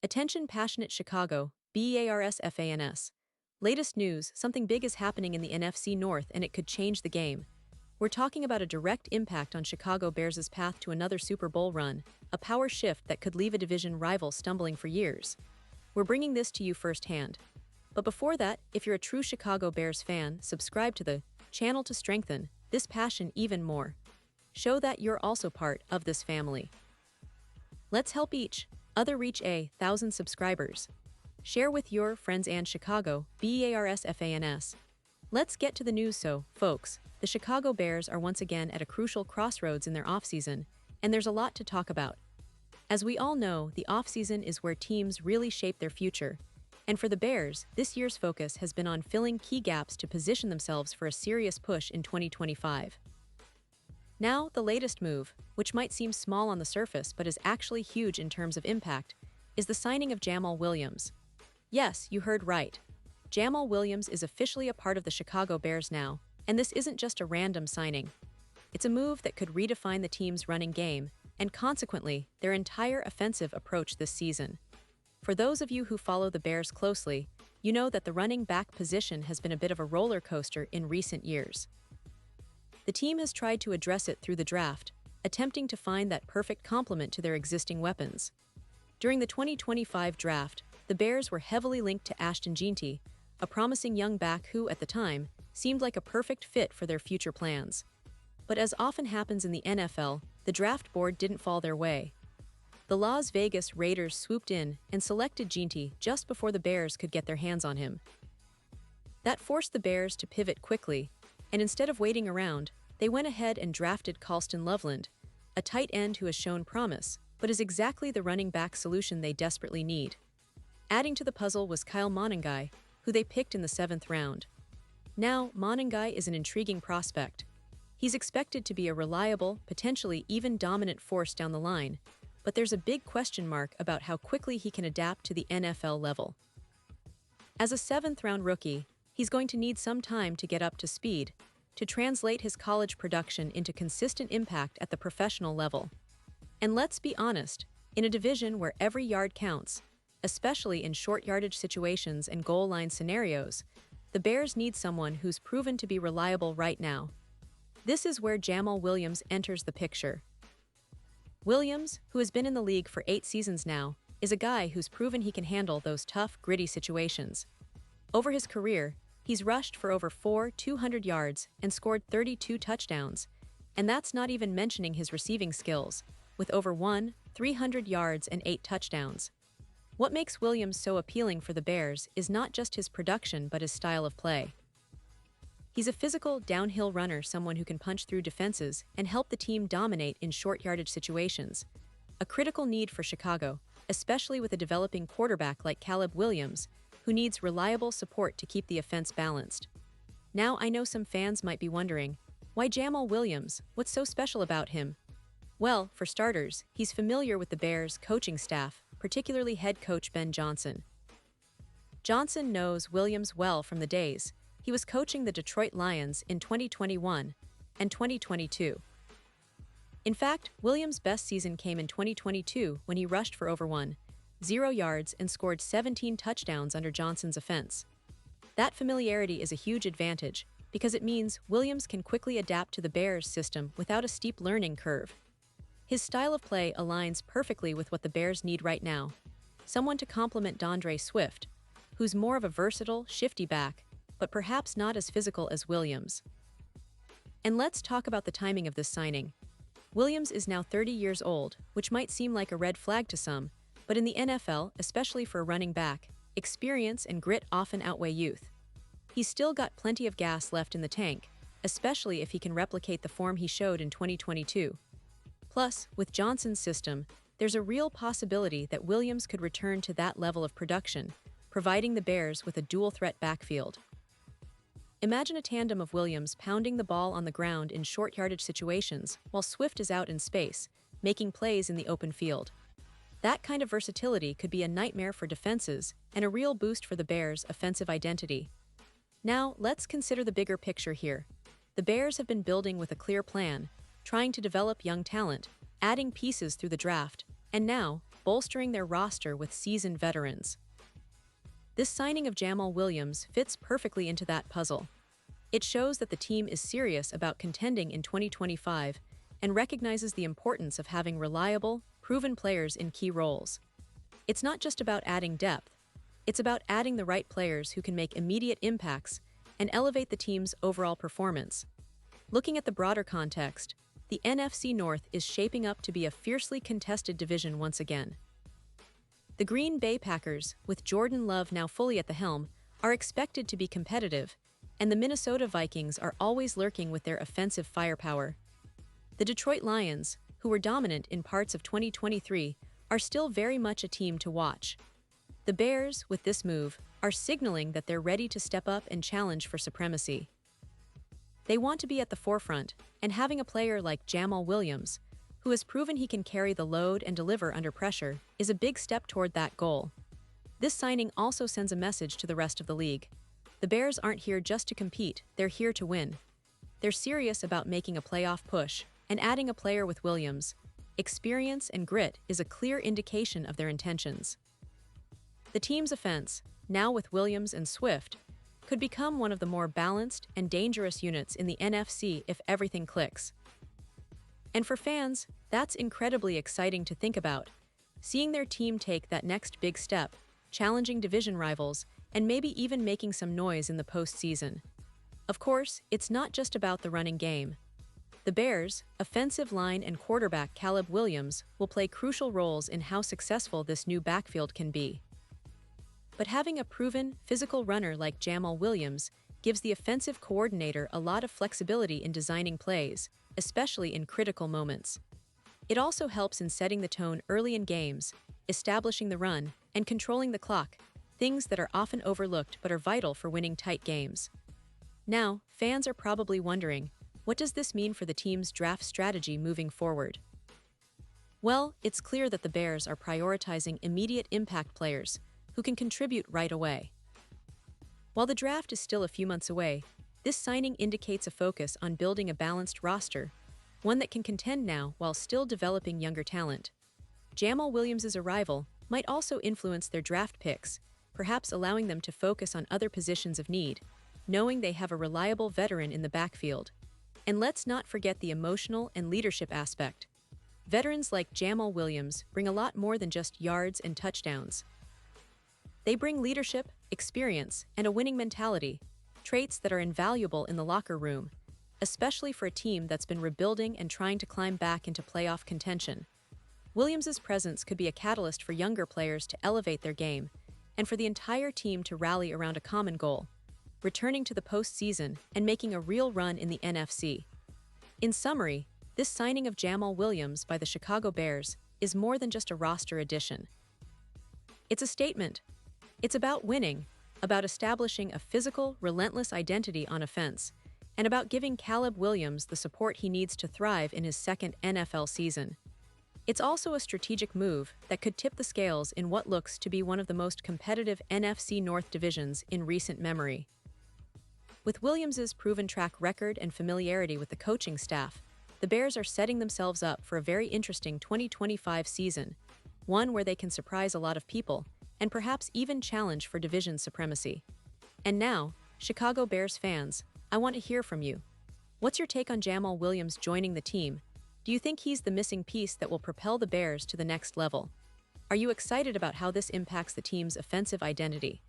Attention passionate Chicago, Bears fans. Latest news, something big is happening in the NFC North and it could change the game. We're talking about a direct impact on Chicago Bears' path to another Super Bowl run, a power shift that could leave a division rival stumbling for years. We're bringing this to you firsthand. But before that, if you're a true Chicago Bears fan, subscribe to the channel to strengthen this passion even more. Show that you're also part of this family. Let's help each other reach 1,000 subscribers. Share with your friends and Chicago Bears fans. Let's get to the news. Folks, the Chicago Bears are once again at a crucial crossroads in their offseason, and there's a lot to talk about. As we all know, the offseason is where teams really shape their future, and for the Bears, this year's focus has been on filling key gaps to position themselves for a serious push in 2025. Now, the latest move, which might seem small on the surface but is actually huge in terms of impact, is the signing of Jamaal Williams. Yes, you heard right. Jamaal Williams is officially a part of the Chicago Bears now, and this isn't just a random signing. It's a move that could redefine the team's running game, and consequently, their entire offensive approach this season. For those of you who follow the Bears closely, you know that the running back position has been a bit of a roller coaster in recent years. The team has tried to address it through the draft, attempting to find that perfect complement to their existing weapons. During the 2025 draft, the Bears were heavily linked to Ashton Jeanty, a promising young back who, at the time, seemed like a perfect fit for their future plans. But as often happens in the NFL, the draft board didn't fall their way. The Las Vegas Raiders swooped in and selected Jeanty just before the Bears could get their hands on him. That forced the Bears to pivot quickly, and instead of waiting around, they went ahead and drafted Colston Loveland, a tight end who has shown promise, but is exactly the running back solution they desperately need. Adding to the puzzle was Kyle Monangai, who they picked in the 7th round. Now, Monangai is an intriguing prospect. He's expected to be a reliable, potentially even dominant force down the line, but there's a big question mark about how quickly he can adapt to the NFL level. As a 7th-round rookie, he's going to need some time to get up to speed, to translate his college production into consistent impact at the professional level. And let's be honest, in a division where every yard counts, especially in short yardage situations and goal line scenarios, the Bears need someone who's proven to be reliable right now. This is where Jamaal Williams enters the picture. Williams, who has been in the league for 8 seasons now, is a guy who's proven he can handle those tough, gritty situations. Over his career, he's rushed for over 200 yards and scored 32 touchdowns, and that's not even mentioning his receiving skills, with over 300 yards and 8 touchdowns. What makes Williams so appealing for the Bears is not just his production but his style of play. He's a physical, downhill runner, someone who can punch through defenses and help the team dominate in short yardage situations. A critical need for Chicago, especially with a developing quarterback like Caleb Williams, who needs reliable support to keep the offense balanced. Now, I know some fans might be wondering, why Jamaal Williams? What's so special about him? Well, for starters, he's familiar with the Bears' coaching staff, particularly head coach Ben Johnson. Johnson knows Williams well from the days he was coaching the Detroit Lions in 2021 and 2022. In fact, Williams' best season came in 2022 when he rushed for over 0 yards and scored 17 touchdowns under Johnson's offense. That familiarity is a huge advantage because it means Williams can quickly adapt to the Bears' system without a steep learning curve. His style of play aligns perfectly with what the Bears need right now, someone to complement DeAndre Swift, who's more of a versatile, shifty back, but perhaps not as physical as Williams. And let's talk about the timing of this signing. Williams is now 30 years old, which might seem like a red flag to some, but in the NFL, especially for a running back, experience and grit often outweigh youth. He's still got plenty of gas left in the tank, especially if he can replicate the form he showed in 2022. Plus, with Johnson's system, there's a real possibility that Williams could return to that level of production, providing the Bears with a dual-threat backfield. Imagine a tandem of Williams pounding the ball on the ground in short yardage situations while Swift is out in space, making plays in the open field. That kind of versatility could be a nightmare for defenses and a real boost for the Bears' offensive identity. Now, let's consider the bigger picture here. The Bears have been building with a clear plan, trying to develop young talent, adding pieces through the draft, and now, bolstering their roster with seasoned veterans. This signing of Jamaal Williams fits perfectly into that puzzle. It shows that the team is serious about contending in 2025 and recognizes the importance of having reliable, proven players in key roles. It's not just about adding depth, it's about adding the right players who can make immediate impacts and elevate the team's overall performance. Looking at the broader context, the NFC North is shaping up to be a fiercely contested division once again. The Green Bay Packers, with Jordan Love now fully at the helm, are expected to be competitive, and the Minnesota Vikings are always lurking with their offensive firepower. The Detroit Lions, who were dominant in parts of 2023, are still very much a team to watch. The Bears, with this move, are signaling that they're ready to step up and challenge for supremacy. They want to be at the forefront, and having a player like Jamaal Williams, who has proven he can carry the load and deliver under pressure, is a big step toward that goal. This signing also sends a message to the rest of the league. The Bears aren't here just to compete, they're here to win. They're serious about making a playoff push, and adding a player with Williams' experience and grit is a clear indication of their intentions. The team's offense, now with Williams and Swift, could become one of the more balanced and dangerous units in the NFC if everything clicks. And for fans, that's incredibly exciting to think about, seeing their team take that next big step, challenging division rivals, and maybe even making some noise in the postseason. Of course, it's not just about the running game. The Bears' offensive line and quarterback Caleb Williams will play crucial roles in how successful this new backfield can be. But having a proven, physical runner like Jamaal Williams gives the offensive coordinator a lot of flexibility in designing plays, especially in critical moments. It also helps in setting the tone early in games, establishing the run, and controlling the clock, things that are often overlooked but are vital for winning tight games. Now, fans are probably wondering, what does this mean for the team's draft strategy moving forward? Well, it's clear that the Bears are prioritizing immediate impact players who can contribute right away. While the draft is still a few months away, this signing indicates a focus on building a balanced roster, one that can contend now while still developing younger talent. Jamaal Williams' arrival might also influence their draft picks, perhaps allowing them to focus on other positions of need, knowing they have a reliable veteran in the backfield. And let's not forget the emotional and leadership aspect. Veterans like Jamaal Williams bring a lot more than just yards and touchdowns. They bring leadership, experience, and a winning mentality, traits that are invaluable in the locker room, especially for a team that's been rebuilding and trying to climb back into playoff contention. Williams' presence could be a catalyst for younger players to elevate their game, and for the entire team to rally around a common goal, returning to the postseason and making a real run in the NFC. In summary, this signing of Jamaal Williams by the Chicago Bears is more than just a roster addition. It's a statement. It's about winning, about establishing a physical, relentless identity on offense, and about giving Caleb Williams the support he needs to thrive in his second NFL season. It's also a strategic move that could tip the scales in what looks to be one of the most competitive NFC North divisions in recent memory. With Williams' proven track record and familiarity with the coaching staff, the Bears are setting themselves up for a very interesting 2025 season, one where they can surprise a lot of people and perhaps even challenge for division supremacy. And now, Chicago Bears fans, I want to hear from you. What's your take on Jamaal Williams joining the team? Do you think he's the missing piece that will propel the Bears to the next level? Are you excited about how this impacts the team's offensive identity?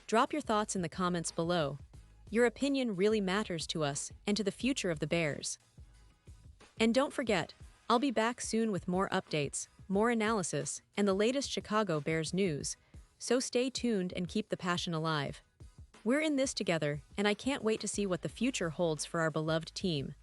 Drop your thoughts in the comments below. Your opinion really matters to us and to the future of the Bears. And don't forget, I'll be back soon with more updates, more analysis, and the latest Chicago Bears news, so stay tuned and keep the passion alive. We're in this together, and I can't wait to see what the future holds for our beloved team.